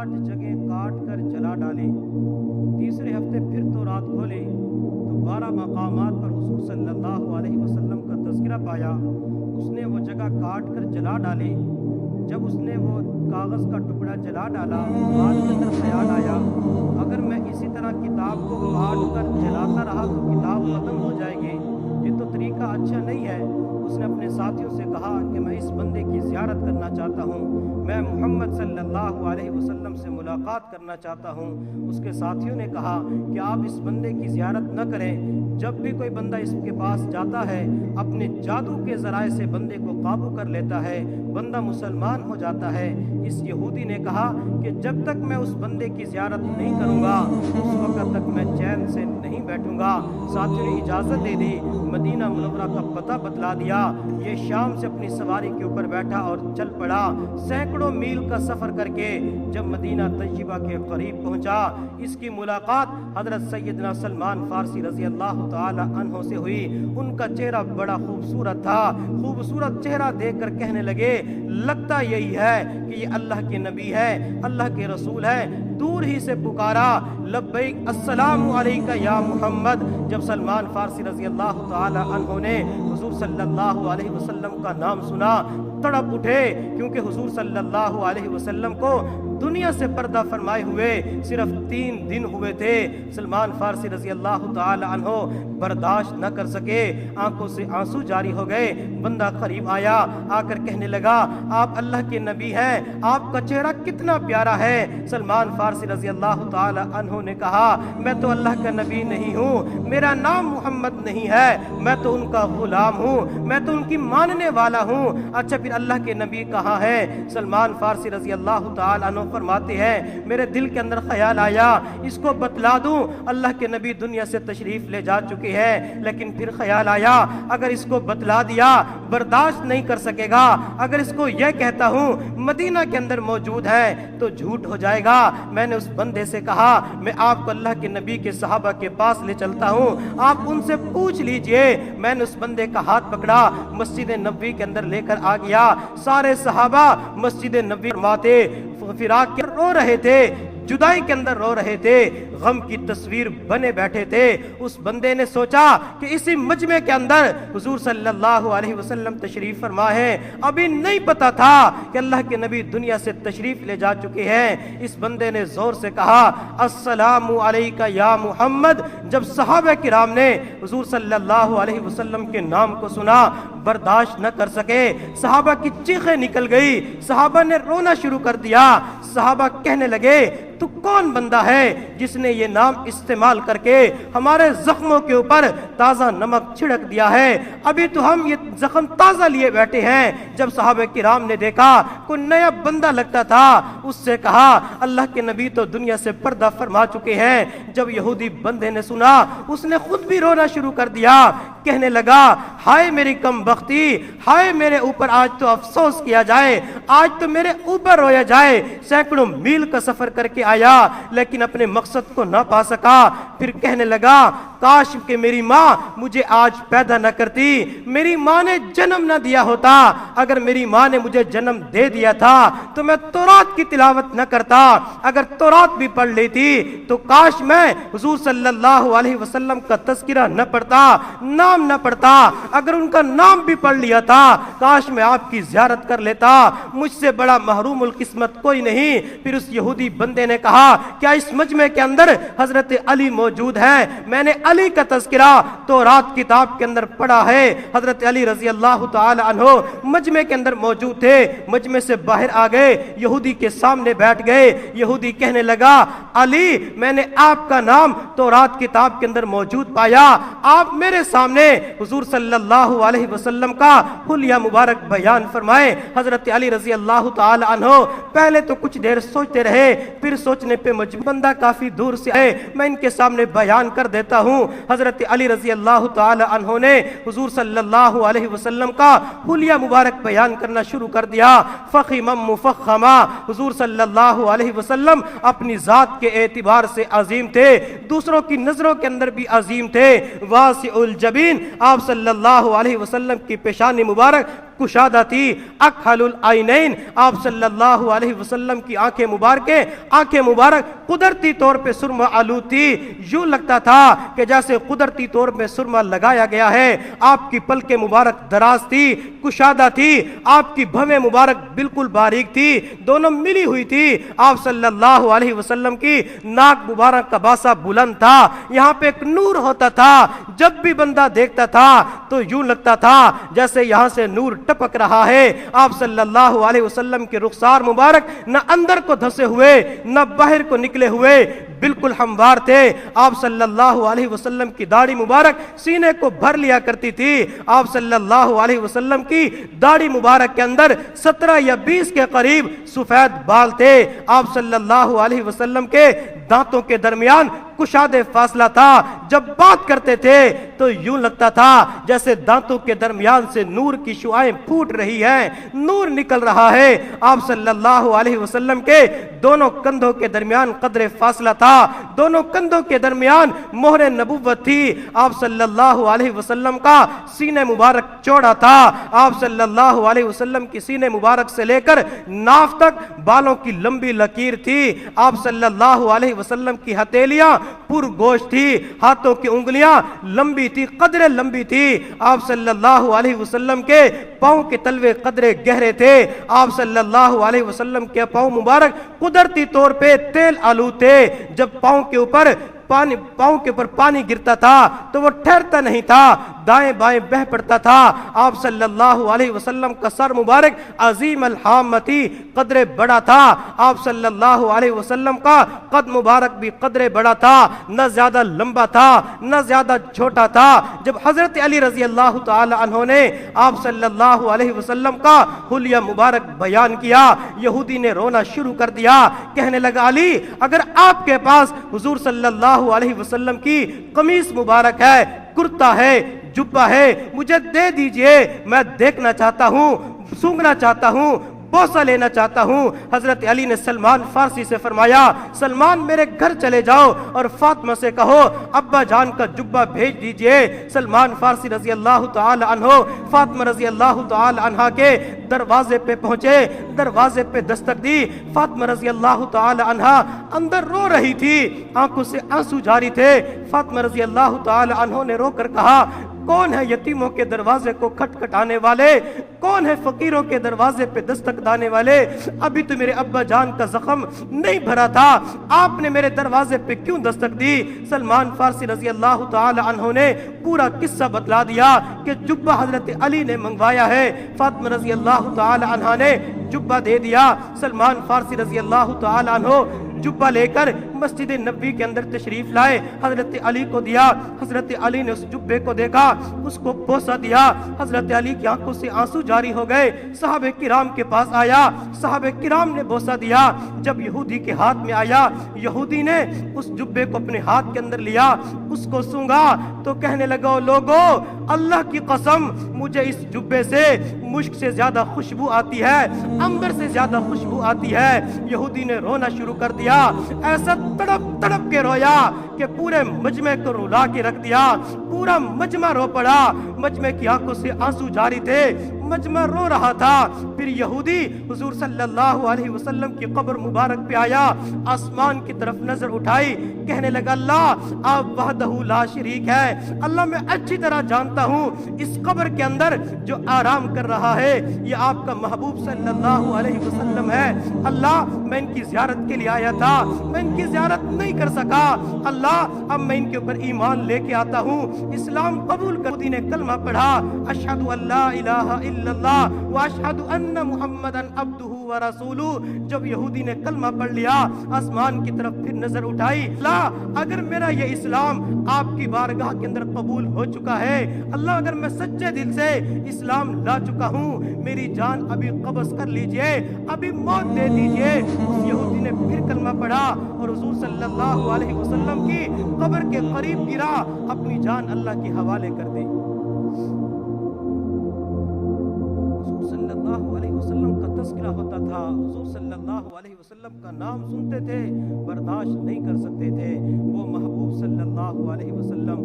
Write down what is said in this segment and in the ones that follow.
8 जगह काट कर जला डाले। तीसरे हफ्ते फिर तौरात खोले तो 12 मकामात पर हुजूर सल्लल्लाहु अलैहि वसल्लम का तज़किरा पाया। उसने वो जगह काट कर जला डाले। जब उसने वो कागज़ का टुकड़ा जला डाला, बाद के अंदर ख्याल आया अगर मैं इसी तरह किताब को काट कर जलाता रहा तो किताब ख़त्म हो जाएगी, ये तो तरीका अच्छा नहीं है। उसने अपने साथियों से कहा कि मैं इस बंदे की ज़ियारत करना चाहता हूँ, मैं मोहम्मद सल्लल्लाहु अलैहि वसल्लम से मुलाकात करना चाहता हूँ। उसके साथियों ने कहा कि आप इस बंदे की ज़ियारत न करें। जब भी कोई बंदा इसके पास जाता है अपने जादू के ज़राए से बंदे को काबू कर लेता है, बंदा मुसलमान हो जाता है। इस यहूदी ने कहा कि जब तक मैं उस बंदे की ज़ियारत नहीं करूँगा उस वक़्त तक मैं चैन से नहीं बैठूँगा। साथियों ने इजाज़त दे दी, मदीना मुनव्वरा का पता बतला दिया। ये शाम से अपनी सवारी के ऊपर बैठा और चल पड़ा। सैकड़ों मील का सफ़र करके जब मदीना तय्यबा के करीब पहुँचा, इसकी मुलाकात हज़रत सैयदना सलमान फ़ारसी रज़ी अल्लाह ताला अन्हो से हुई। उनका चेहरा बड़ा खूबसूरत था। खूबसूरत चेहरा देखकर कहने लगे लगता यही है कि ये अल्लाह के नबी है, अल्लाह के रसूल है। दूर ही से पुकारा लब्बैक अस्सलामु अलैका या मोहम्मद। जब सलमान फ़ारसी रज़ी अल्लाह ताला अन्हो ने हुज़ूर सल्लल्लाहु अलैहि वसल्लम का नाम सुना, तड़प उठे, क्योंकि हुज़ूर सल्लल्लाहु अलैहि वसल्लम को दुनिया से पर्दा फरमाए हुए सिर्फ 3 दिन हुए थे। सलमान फ़ारसी रज़ी अल्लाह ताला अन्हो बर्दाश्त न कर सके, आंखों से आंसू जारी हो गए। बंदा करीब आया, आकर कहने लगा आप अल्लाह के नबी हैं, आपका चेहरा कितना प्यारा है। सलमान फ़ारसी रज़ी अल्लाह ताला अन्हो ने कहा मैं तो अल्लाह का नबी नहीं हूँ, मेरा नाम मोहम्मद नहीं है, मैं तो उनका गुलाम हूँ, मैं तो उनकी मानने वाला हूँ। अच्छा फिर अल्लाह के नबी कहाँ है? सलमान फ़ारसी रज़ी अल्लाह ताला अन्हो फरमाते हैं मेरे दिल के अंदर ख्याल आया इसको बतला दूं अल्लाह के नबी दुनिया से तशरीफ ले जा चुके हैं, लेकिन फिर ख्याल आया अगर इसको बतला दिया बर्दाश्त नहीं कर सकेगा। अगर इसको यह कहता हूँ मदीना के अंदर मौजूद है तो झूठ हो जाएगा। मैंने उस बंदे से कहा मैं आपको अल्लाह के नबी के सहाबा के पास ले चलता हूँ, आप उनसे पूछ लीजिए। मैंने उस बंदे का हाथ पकड़ा, मस्जिद नबवी के अंदर लेकर आ गया। सारे सहाबा मस्जिद नबवी फरमाते फिराक के रो रहे थे, जुदाई के अंदर रो रहे थे, गम की तस्वीर बने बैठे थे। उस बंदे ने सोचा कि इसी मजमे के अंदर हुजूर सल्लल्लाहु अलैहि वसल्लम तशरीफ फरमा है। अभी नहीं पता था कि अल्लाह के नबी दुनिया से तशरीफ ले जा चुके हैं। इस बंदे ने जोर से कहा अस्सलामु अलैका या मोहम्मद। जब सहाबा किराम ने हुजूर सल्लल्लाहु अलैहि वसल्लम के नाम को सुना बर्दाश्त न कर सके, सहाबा की चीखें निकल गई, सहाबा ने रोना शुरू कर दिया। सहाबा कहने लगे तू कौन बंदा है जिसने ये नाम इस्तेमाल करके हमारे जख्मों के ऊपर ताज़ा नमक छिड़क दिया है? अभी तो हम ये जख्म ताज़ा लिए बैठे हैं। जब सहाबे किराम ने देखा कोई नया बंदा लगता था, उससे कहा अल्लाह के नबी तो दुनिया से पर्दा फरमा चुके हैं। जब यहूदी बंदे ने सुना उसने खुद भी रोना शुरू कर दिया, कहने लगा हाय मेरी कम बख्ती, हाय मेरे ऊपर आज तो अफसोस किया जाए, आज तो मेरे ऊपर रोया जाए। सैकड़ों मील का सफर करके आया लेकिन अपने मकसद को ना पा सका। फिर कहने लगा काश कि मेरी माँ मुझे आज पैदा न करती, मेरी माँ ने जन्म न दिया होता। अगर मेरी माँ ने मुझे जन्म दे दिया था तो मैं तौरात की तिलावत न करता, अगर तौरात भी पढ़ लेती तो काश मैं हुजूर सल्लल्लाहु अलैहि वसल्लम का तज़किरा न पढ़ता, नाम न पढ़ता। अगर उनका नाम भी पढ़ लिया था काश मैं आपकी ज़ियारत कर लेता, मुझसे बड़ा महरूमुल किस्मत कोई नहीं। फिर उस यहूदी बंदे ने कहा क्या इस मजमे के अंदर हजरत अली मौजूद है? मैंने अली का तज़किरा तौरात किताब के अंदर पढ़ा है। हजरत अली रजी अल्लाह ताला अन्हो मजमे के अंदर मौजूद थे। मजमे से बाहर आ गए, यहूदी के सामने बैठ गए। यहूदी कहने लगा अली मैंने आपका नाम तौरात किताब के अंदर मौजूद पाया, आप मेरे सामने हुजूर सल्लल्लाहु अलैहि वसल्लम का हुलिया मुबारक बयान फरमाए। हजरत अली रजी अल्लाह ताला अन्हो पहले तो कुछ देर सोचते रहे, फिर सोचने पे मजबूर, बंदा काफी दूर से आए, मैं इनके सामने बयान कर देता हूँ। हजरत अली रजी अल्लाह ताला अन्हो ने हुजूर सल्लल्लाहु अलैहि वसल्लम का हुलिया मुबारक बयान करना शुरू कर दिया। फखिमम मुफखमा, हुजूर सल्लल्लाहु अलैहि वसल्लम अपनी जात के एतिबार से अजीम थे, दूसरों की नजरों के अंदर भी अजीम थे। वासिउल जबीन, आप सल्लल्लाहु अलैहि वसल्लम की पेशानी मुबारक کشادہ تھی، اکحل العینین، آپ صلی اللہ علیہ وسلم کی آنکھیں مبارک قدرتی طور پہ سرما آلود تھی، یوں لگتا تھا کہ جیسے قدرتی طور پہ سرما لگایا گیا ہے۔ آپ کی پلکیں مبارک دراز تھی، کشادہ تھی، آپ کی بھویں مبارک بالکل باریک تھی، دونوں ملی ہوئی تھی۔ آپ صلی اللہ علیہ وسلم کی ناک مبارک کا باسا بلند تھا، یہاں پہ ایک نور ہوتا تھا، جب بھی بندہ دیکھتا تھا تو یوں لگتا تھا جیسے یہاں سے نور ٹپک رہا ہے۔ آپ صلی اللہ علیہ وسلم کے رخسار مبارک نہ اندر کو دھسے ہوئے نہ باہر کو نکلے ہوئے، بالکل ہموار تھے۔ آپ صلی اللہ علیہ وسلم کی داڑھی مبارک سینے کو بھر لیا کرتی تھی۔ آپ صلی اللہ علیہ وسلم کی داڑھی مبارک کے اندر 17 یا 20 کے قریب سفید بال تھے۔ آپ صلی اللہ علیہ وسلم کے دانتوں کے درمیان کشادہ فاصلہ تھا، جب بات کرتے تھے تو یوں لگتا تھا جیسے دانتوں کے درمیان سے نور کی شعائیں پھوٹ رہی ہیں، نور نکل رہا ہے۔ آپ صلی اللہ علیہ وسلم کے دونوں کندھوں کے درمیان قدر فاصلہ تھا، دونوں کندھوں کے درمیان مہر نبوت تھی۔ آپ صلی اللہ علیہ وسلم کا سینے مبارک چوڑا تھا، آپ صلی اللہ علیہ وسلم کی سینے مبارک سے لے کر ناف تک بالوں کی لمبی لکیر تھی۔ آپ صلی اللہ علیہ وسلم کی ہتھیلیاں پر گوشت تھی، ہاتھوں کی انگلیاں لمبی تھی، قدرے لمبی تھی۔ آپ صلی اللہ علیہ وسلم کے پاؤں کے تلوے قدرے گہرے تھے۔ آپ صلی اللہ علیہ وسلم کے پاؤں مبارک قدرتی طور پہ تیل آلود تھے، جب پاؤں کے اوپر پانی گرتا تھا تو وہ ٹھہرتا نہیں تھا، دائیں بائیں بہ پڑتا تھا۔ آپ صلی اللہ علیہ وسلم کا سر مبارک عظیم الحامتی قدر بڑا تھا۔ آپ صلی اللہ علیہ وسلم کا قد مبارک بھی قدر بڑا تھا، نہ زیادہ لمبا تھا نہ زیادہ چھوٹا تھا۔ جب حضرت علی رضی اللہ تعالی عنہ نے آپ صلی اللہ علیہ وسلم کا حلیہ مبارک بیان کیا، یہودی نے رونا شروع کر دیا، کہنے لگا علی اگر آپ کے پاس حضور صلی اللہ علیہ وسلم کی قمیص مبارک ہے، کرتا ہے، جبہ ہے، مجھے دے دیجئے، میں دیکھنا چاہتا ہوں، سونگنا چاہتا ہوں، بوسہ لینا چاہتا ہوں۔ حضرت علی نے سلمان فارسی سے فرمایا سلمان میرے گھر چلے جاؤ اور فاطمہ سے کہو ابا جان کا جبہ بھیج دیجئے۔ سلمان فارسی رضی اللہ تعالی عنہ فاطمہ رضی اللہ تعالی عنہ کے دروازے پہ پہنچے، دروازے پہ دستک دی۔ فاطمہ رضی اللہ تعالی عنہ اندر رو رہی تھی، آنکھوں سے آنسو جاری تھے۔ فاطمہ رضی اللہ تعالی عنہ نے رو کر کہا کون ہے یتیموں کے دروازے کو کھٹکھٹانے والے، کون ہے فقیروں کے دروازے پہ دستک دانے والے؟ ابھی تو میرے ابا جان کا زخم نہیں بھرا تھا، آپ نے میرے دروازے پہ کیوں دستک دی؟ سلمان فارسی رضی اللہ تعالی عنہ نے پورا قصہ بتلا دیا کہ جبہ حضرت علی نے منگوایا ہے۔ فاطمہ رضی اللہ تعالی عنہ نے جبہ دے دیا۔ سلمان فارسی رضی اللہ تعالی عنہ جبہ لے کر مسجد نبوی کے اندر تشریف لائے، حضرت علی کو دیا۔ حضرت علی نے اس جبے کو دیکھا، اس کو بوسہ دیا۔ حضرت علی کی آنکھوں سے آنسو جاری ہو گئے، صحابہ کرام کے پاس آیا، صحابہ کرام نے بوسہ دیا۔ جب یہودی کے ہاتھ میں آیا، یہودی نے اس جبے کو اپنے ہاتھ کے اندر لیا، اس کو سونگا تو کہنے لگا لوگو اللہ کی قسم مجھے اس جبے سے مشک سے زیادہ خوشبو آتی ہے، عنبر سے زیادہ خوشبو آتی ہے۔ یہودی نے رونا شروع کر دیا، ایسا تڑپ تڑپ کے رویا کہ پورے مجمع کو رلا کے رکھ دیا۔ پورا مجمع رو پڑا، مجمع کی آنکھوں سے آنسو جاری تھے، مجمع رو رہا تھا۔ پھر یہودی حضور صلی اللہ علیہ وسلم کی قبر مبارک پہ آیا، آسمان کی طرف نظر اٹھائی، کہنے لگا اللہ آپ وحدہ لا شریک ہے، اللہ میں اچھی طرح جانتا ہوں اس قبر کے اندر جو آرام کر رہا ہے یہ آپ کا محبوب صلی اللہ علیہ وسلم ہے۔ اللہ میں ان کی زیارت کے لیے آیا تھا، میں ان کی زیارت نہیں کر سکا، اللہ اب میں ان کے اوپر ایمان لے کے آتا ہوں، اسلام قبول کر۔ یہودی نے کلمہ پڑھا اشہد ان لا الہ الا اللہ واشہد ان محمدن عبدہ ورسولہ۔ جب یہودی نے کلمہ پڑھ لیا، آسمان کی طرف پھر نظر اٹھائی، اللہ اگر میرا یہ اسلام آپ کی بارگاہ کے اندر قبول ہو چکا ہے، اللہ اگر میں سچے دل سے اسلام لا چکا ہوں، میری جان ابھی قبض کر لیجئے، ابھی موت دے دیجئے۔ اس یہودی نے پھر کلمہ پڑھا اور حضور صلی اللہ علیہ وسلم کی قبر کے قریب گرا، اپنی جان اللہ کے حوالے کر دی۔ صلی اللہ علیہ وسلم کا تذکرہ ہوتا تھا، حضور صلی اللہ علیہ وسلم کا نام سنتے تھے، برداشت نہیں کر سکتے تھے۔ وہ محبوب صلی اللہ علیہ وسلم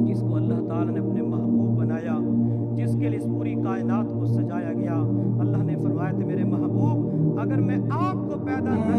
جس کو اللہ تعالیٰ نے اپنے محبوب بنایا، جس کے لیے اس پوری کائنات کو سجایا گیا، اللہ نے فرمایا تھے میرے محبوب اگر میں آپ کو پیدا نہ